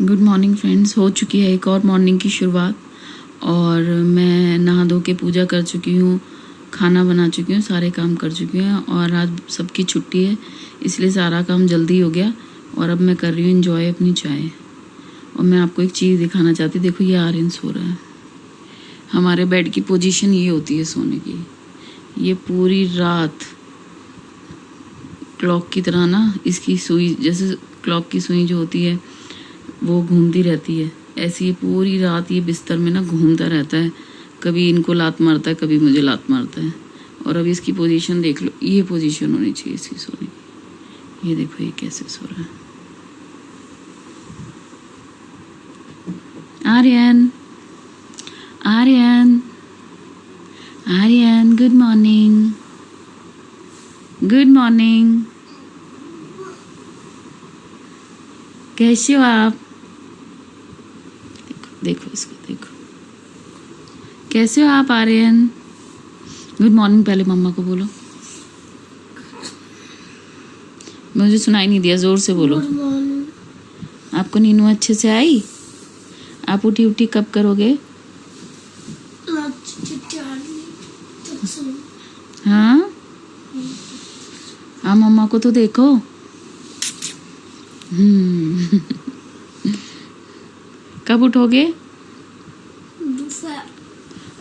Good morning friends. हो चुकी है एक और मॉर्निंग की शुरुआत और मैं नहा धो के पूजा कर चुकी हूँ, खाना बना चुकी हूँ, सारे काम कर चुकी हूँ और आज सबकी छुट्टी है इसलिए सारा काम जल्दी हो गया। और अब मैं कर रही हूँ एंजॉय अपनी चाय। और मैं आपको एक चीज़ दिखाना चाहती हूँ। देखो ये आर्यन सो रहा है। हमारे बेड की पोजीशन ये होती है सोने की। ये पूरी रात क्लॉक की तरह ना, इसकी सुई जैसे क्लॉक की सुई जो होती है वो घूमती रहती है, ऐसी ये पूरी रात ये बिस्तर में ना घूमता रहता है। कभी इनको लात मारता है, कभी मुझे लात मारता है। और अब इसकी पोजीशन देख लो, ये पोजीशन होनी चाहिए इसकी सोने की। ये देखो ये कैसे सो रहा है। Aryan, Aryan, Aryan, good morning, good morning. कैसे हो आप? देखो इसको, देखो कैसे हो आप आर्यन? गुड मॉर्निंग पहले मम्मा को बोलो। मुझे सुनाई नहीं दिया, जोर से बोलो। आपको नींद अच्छे से आई? आप उठी उठी कब करोगे? हाँ हाँ, मम्मा को तो देखो। कब उठोगे?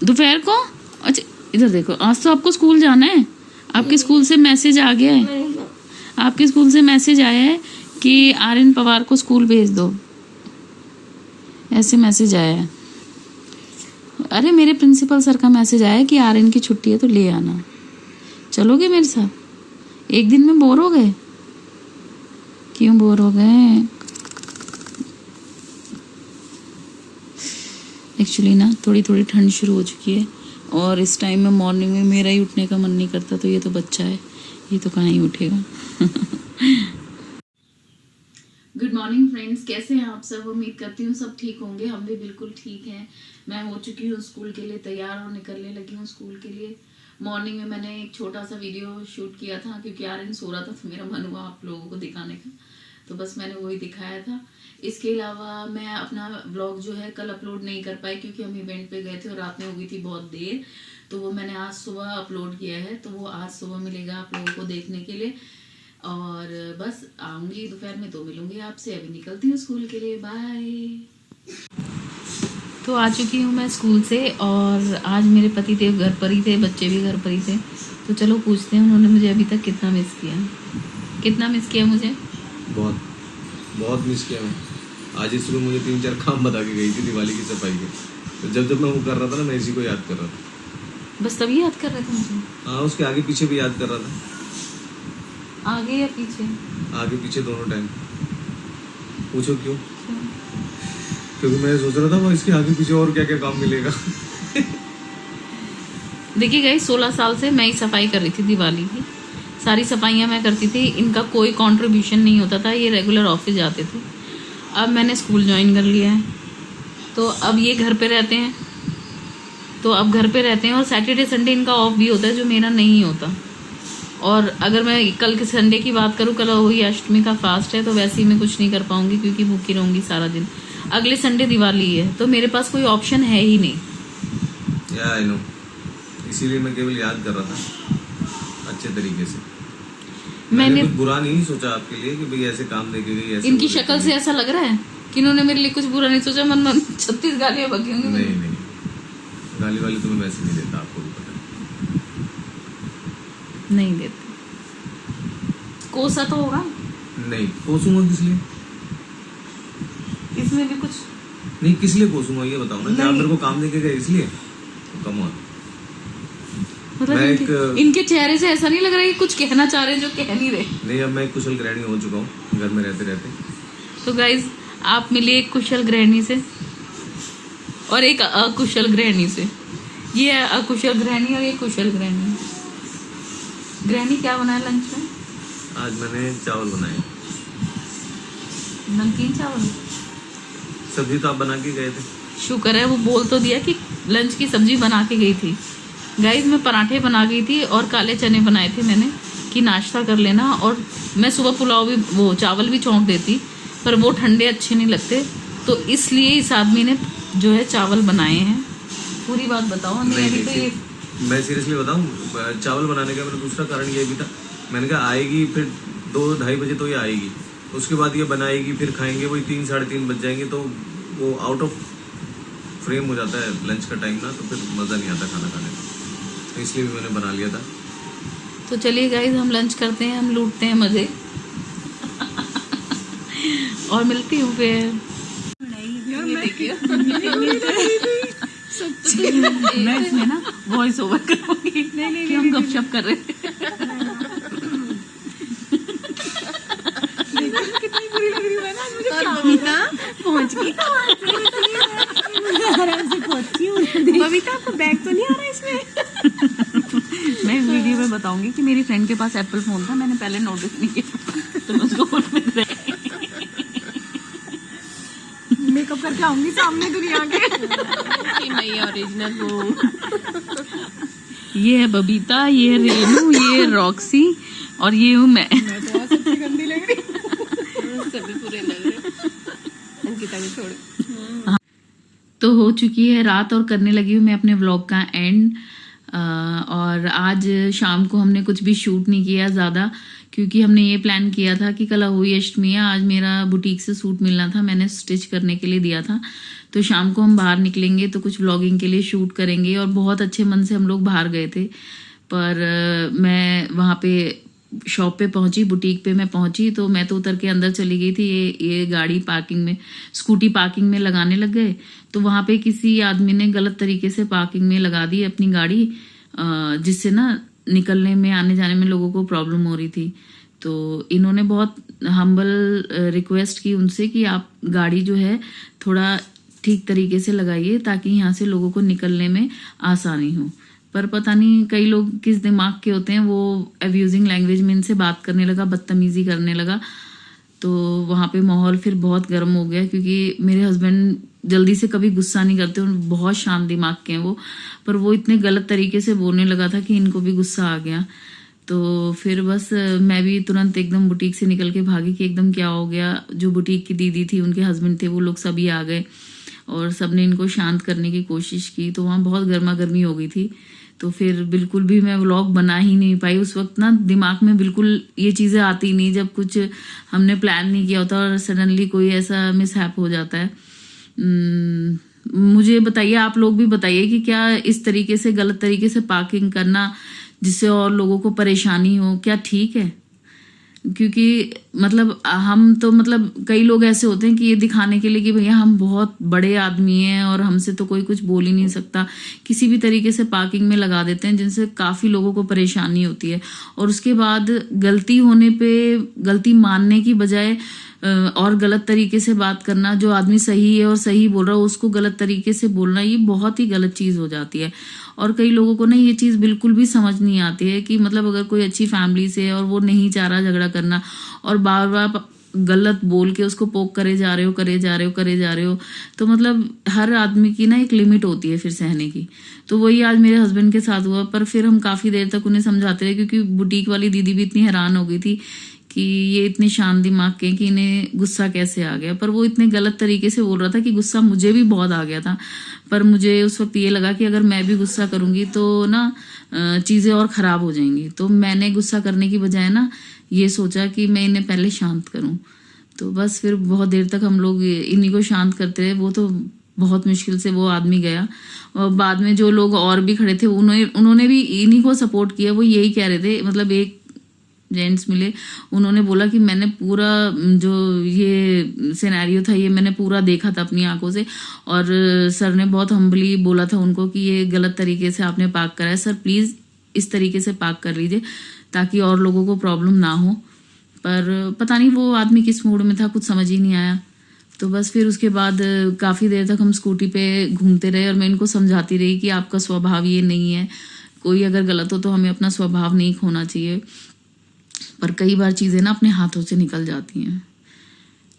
दोपहर को? अच्छा इधर देखो, आज तो आपको स्कूल जाना है। आपके स्कूल से मैसेज आ गया है, आपके स्कूल से मैसेज आया है कि आर्यन पवार को स्कूल भेज दो, ऐसे मैसेज आया है। अरे मेरे प्रिंसिपल सर का मैसेज आया है कि आर्यन की छुट्टी है तो ले आना। चलोगे मेरे साथ? एक दिन में बोर हो गए? क्यों बोर हो गए? एक्चुअली ना थोड़ी थोड़ी ठंड शुरू हो चुकी है और इस टाइम में मॉर्निंग में मेरा ही उठने का मन नहीं करता। तो ये तो बच्चा है, ये तो कहाँ ही उठेगा। गुड मॉर्निंग फ्रेंड्स, कैसे हैं आप सब? उम्मीद करती हूँ सब ठीक होंगे। हम भी बिल्कुल ठीक हैं। मैं हो चुकी हूँ स्कूल के लिए तैयार और निकलने लगी हूँ स्कूल के लिए। मॉर्निंग में मैंने एक छोटा सा वीडियो शूट किया था क्योंकि आर्यन सो रहा था तो मेरा मन हुआ आप लोगों को दिखाने का, तो बस मैंने वही दिखाया था। इसके अलावा मैं अपना व्लॉग जो है कल अपलोड नहीं कर पाई क्योंकि हम इवेंट पे गए थे और रात में हो गई थी बहुत देर। तो वो मैंने आज सुबह अपलोड किया है, तो वो आज सुबह मिलेगा आप लोगों को देखने के लिए। और बस आऊँगी दोपहर में तो मिलूँगी आपसे। अभी निकलती हूँ स्कूल के लिए, बाय। तो आ चुकी हूँ मैं स्कूल से और आज मेरे पति देव घर पर ही थे, बच्चे भी घर पर ही थे। तो चलो पूछते हैं उन्होंने मुझे अभी तक कितना मिस किया। कितना मिस किया मुझे? बहुत बहुत मिस किया मैं। आज इस सुबह मुझे 3-4 काम बता के गई थी दिवाली की सफाई के। तो जब मैं वो कर रहा था ना, मैं इसी को याद कर रहा था। बस तभी याद कर रहे थे मुझे? हाँ, उसके आगे पीछे भी याद कर रहा था। आगे या पीछे? आगे पीछे दोनों टाइम। पूछो क्यों? क्योंकि मैं सोच रहा था वो इसके आगे पीछे और क्या क्या काम मिलेगा। देखिए गाइस, 16 साल से मैं ही सफाई कर रही थी दिवाली की। सारी सफाइयाँ मैं करती थी, इनका कोई कंट्रीब्यूशन नहीं होता था। ये रेगुलर ऑफिस जाते थे। अब मैंने स्कूल ज्वाइन कर लिया है तो अब ये घर पे रहते हैं। तो अब घर पे रहते हैं और सैटरडे संडे इनका ऑफ भी होता है जो मेरा नहीं होता। और अगर मैं कल के संडे की बात करूँ, कल वही अष्टमी का फास्ट है तो वैसे ही मैं कुछ नहीं कर पाऊँगी क्योंकि भूखी रहूँगी सारा दिन। अगले संडे दिवाली है तो मेरे पास कोई ऑप्शन है ही नहीं। या आई नो, इसीलिए मैं केवल याद कर रहा था अच्छे तरीके से। मैंने कुछ बुरा नहीं सोचा आपके लिए कि भाई ऐसे काम देके गई ऐसे। इनकी शक्ल से ऐसा लग रहा है कि इन्होंने मेरे लिए कुछ बुरा नहीं सोचा। मन 36 गालियां बकी होंगी। नहीं नहीं, गाली वाली तो मैं वैसे नहीं देता, आपको भी पता नहीं देते। कोसा तो होगा? नहीं कोसूंगा, किस लिए? इसमें भी कुछ नहीं, किस लिए कोसूंगा ये बताओ ना। क्या आप मेरे को काम देके गए इसलिए? Come on. मतलब इनके चेहरे से ऐसा नहीं लग रहा है कि कुछ कहना चाह रहे हैं जो कह नहीं रहे। नहीं, अब मैं एक कुशल गृहिणी हो चुका हूँ घर में रहते रहते। तो गाइज आप मिलिए एक कुशल गृहिणी से और एक अकुशल गृहिणी से। ये अकुशल गृहिणी और ये कुशल गृहिणी। गृहिणी क्या बनाया लंच में? आज मैंने चावल बनाए, नमकीन चावल। सब्जी तो आप बना के गए थे। शुक्र है वो बोल तो दिया कि लंच की सब्जी बना के गई थी। गाइज मैं पराठे बना गई थी और काले चने बनाए थे मैंने कि नाश्ता कर लेना। और मैं सुबह पुलाव भी वो चावल भी छौंक देती पर वो ठंडे अच्छे नहीं लगते तो इसलिए इस आदमी ने जो है चावल बनाए हैं। पूरी बात बताओ। नहीं अभी तो ये मैं सीरियसली बताऊं, चावल बनाने का मेरा दूसरा कारण ये भी था, मैंने कहा आएगी फिर 2-2:30 बजे तो ये आएगी, उसके बाद ये बनाएगी फिर खाएंगे, वही 3-3:30 बज जाएंगे, तो वो आउट ऑफ फ्रेम हो जाता है लंच का टाइम ना, तो फिर मज़ा नहीं आता खाना खाने का, तो इसलिए भी मैंने बना लिया था। तो चलिए गाइस हम लंच करते हैं, हम लूटते हैं मज़े और मिलती हूँ फिर। मैं इसमें ना वॉइस ओवर करूँगी कि हम गपशप कर रहे थे। पहुंच गई आराम से पहुंची हूँ। बबीता आपको बैग तो नहीं आ रहा इसमें? मैं इस वीडियो में बताऊंगी कि मेरी फ्रेंड के पास एप्पल फोन था, मैंने पहले नोटिस नहीं किया तो मैं उसको फोन में दे मेकअप करके आऊंगी सामने दुनिया के। मैं ओरिजिनल हूँ। ये है बबीता, ये है रेनू, ये है रॉक्सी और ये हूँ मैं। तो सबसे गंदी लग रही सभी पूरे लग रहे। अंकिता भी छोड़। तो हो चुकी है रात और करने लगी हूँ मैं अपने व्लॉग का एंड। और आज शाम को हमने कुछ भी शूट नहीं किया ज़्यादा, क्योंकि हमने ये प्लान किया था कि कल हुई अष्टमी है, आज मेरा बुटीक से सूट मिलना था, मैंने स्टिच करने के लिए दिया था, तो शाम को हम बाहर निकलेंगे तो कुछ व्लॉगिंग के लिए शूट करेंगे। और बहुत अच्छे मन से हम लोग बाहर गए थे, पर मैं वहाँ पे शॉप पे पहुंची, बुटीक पे मैं पहुंची तो मैं तो उतर के अंदर चली गई थी। ये गाड़ी पार्किंग में, स्कूटी पार्किंग में लगाने लग गए, तो वहाँ पे किसी आदमी ने गलत तरीके से पार्किंग में लगा दी अपनी गाड़ी, जिससे ना निकलने में आने जाने में लोगों को प्रॉब्लम हो रही थी। तो इन्होंने बहुत हम्बल रिक्वेस्ट की उनसे कि आप गाड़ी जो है थोड़ा ठीक तरीके से लगाइए ताकि यहाँ से लोगों को निकलने में आसानी हो। पर पता नहीं कई लोग किस दिमाग के होते हैं, वो अब्यूजिंग लैंग्वेज में इनसे बात करने लगा, बदतमीजी करने लगा। तो वहाँ पे माहौल फिर बहुत गर्म हो गया, क्योंकि मेरे हस्बैंड जल्दी से कभी गुस्सा नहीं करते, बहुत शांत दिमाग के हैं वो, पर वो इतने गलत तरीके से बोलने लगा था कि इनको भी गुस्सा आ गया। तो फिर बस मैं भी तुरंत एकदम बुटीक से निकल के भागी कि एकदम क्या हो गया। जो बुटीक की दीदी थी, उनके हस्बैंड थे, वो लोग सभी आ गए और सबने इनको शांत करने की कोशिश की, तो वहाँ बहुत गर्मा गर्मी हो गई थी। तो फिर बिल्कुल भी मैं व्लॉग बना ही नहीं पाई उस वक्त ना, दिमाग में बिल्कुल ये चीज़ें आती नहीं जब कुछ हमने प्लान नहीं किया होता और सडनली कोई ऐसा मिसहैप हो जाता है। मुझे बताइए, आप लोग भी बताइए कि क्या इस तरीके से गलत तरीके से पार्किंग करना जिससे और लोगों को परेशानी हो, क्या ठीक है? क्योंकि मतलब हम तो मतलब कई लोग ऐसे होते हैं कि ये दिखाने के लिए कि भैया हम बहुत बड़े आदमी हैं और हमसे तो कोई कुछ बोल ही नहीं सकता, किसी भी तरीके से पार्किंग में लगा देते हैं, जिनसे काफ़ी लोगों को परेशानी होती है। और उसके बाद गलती होने पे गलती मानने की बजाय और गलत तरीके से बात करना, जो आदमी सही है और सही बोल रहा है उसको गलत तरीके से बोलना, ये बहुत ही गलत चीज़ हो जाती है। और कई लोगों को ना ये चीज़ बिल्कुल भी समझ नहीं आती है कि मतलब अगर कोई अच्छी फैमिली से और वो नहीं चाह रहा झगड़ा करना और बार बार गलत बोल के उसको पोक करे जा रहे हो, तो मतलब हर आदमी की ना एक लिमिट होती है फिर सहने की। तो वही आज मेरे हस्बैंड के साथ हुआ, पर फिर हम काफ़ी देर तक उन्हें समझाते रहे, क्योंकि बुटीक वाली दीदी भी इतनी हैरान हो गई थी कि ये इतने शांत दिमाग के कि इन्हें गुस्सा कैसे आ गया। पर वो इतने गलत तरीके से बोल रहा था कि गुस्सा मुझे भी बहुत आ गया था। पर मुझे उस वक्त ये लगा कि अगर मैं भी गुस्सा करूँगी तो ना चीज़ें और ख़राब हो जाएंगी। तो मैंने गुस्सा करने की बजाय ना ये सोचा कि मैं इन्हें पहले शांत करूँ। तो बस फिर बहुत देर तक हम लोग इन्हीं को शांत करते रहे। वो तो बहुत मुश्किल से वो आदमी गया, और बाद में जो लोग और भी खड़े थे उन्होंने भी इन्हीं को सपोर्ट किया। वो यही कह रहे थे, मतलब एक जेंट्स मिले, उन्होंने बोला कि मैंने पूरा जो ये सिनेरियो था ये मैंने पूरा देखा था अपनी आंखों से, और सर ने बहुत हम्बली बोला था उनको कि ये गलत तरीके से आपने पार्क करा है, सर प्लीज़ इस तरीके से पार्क कर लीजिए ताकि और लोगों को प्रॉब्लम ना हो। पर पता नहीं वो आदमी किस मूड में था, कुछ समझ ही नहीं आया। तो बस फिर उसके बाद काफ़ी देर तक हम स्कूटी पे घूमते रहे और मैं इनको समझाती रही कि आपका स्वभाव ये नहीं है, कोई अगर गलत हो तो हमें अपना स्वभाव नहीं खोना चाहिए। पर कई बार चीज़ें ना अपने हाथों से निकल जाती हैं।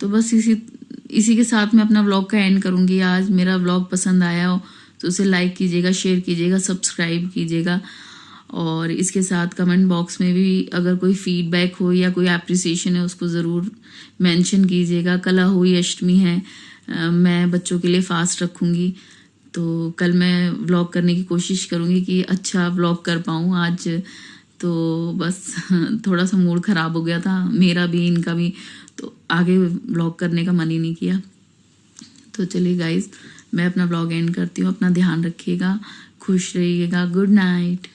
तो बस इसी के साथ मैं अपना व्लॉग का एंड करूँगी। आज मेरा व्लॉग पसंद आया हो तो उसे लाइक कीजिएगा, शेयर कीजिएगा, सब्सक्राइब कीजिएगा। और इसके साथ कमेंट बॉक्स में भी अगर कोई फीडबैक हो या कोई एप्रिसिएशन है उसको ज़रूर मेंशन कीजिएगा। कल हुई अष्टमी है, मैं बच्चों के लिए फास्ट रखूँगी, तो कल मैं व्लॉग करने की कोशिश करूँगी कि अच्छा व्लॉग कर पाऊँ आज। तो बस थोड़ा सा मूड ख़राब हो गया था मेरा भी इनका भी, तो आगे व्लॉग करने का मन ही नहीं किया। तो चलिए गाइस, मैं अपना व्लॉग एंड करती हूँ। अपना ध्यान रखिएगा, खुश रहिएगा। Good night.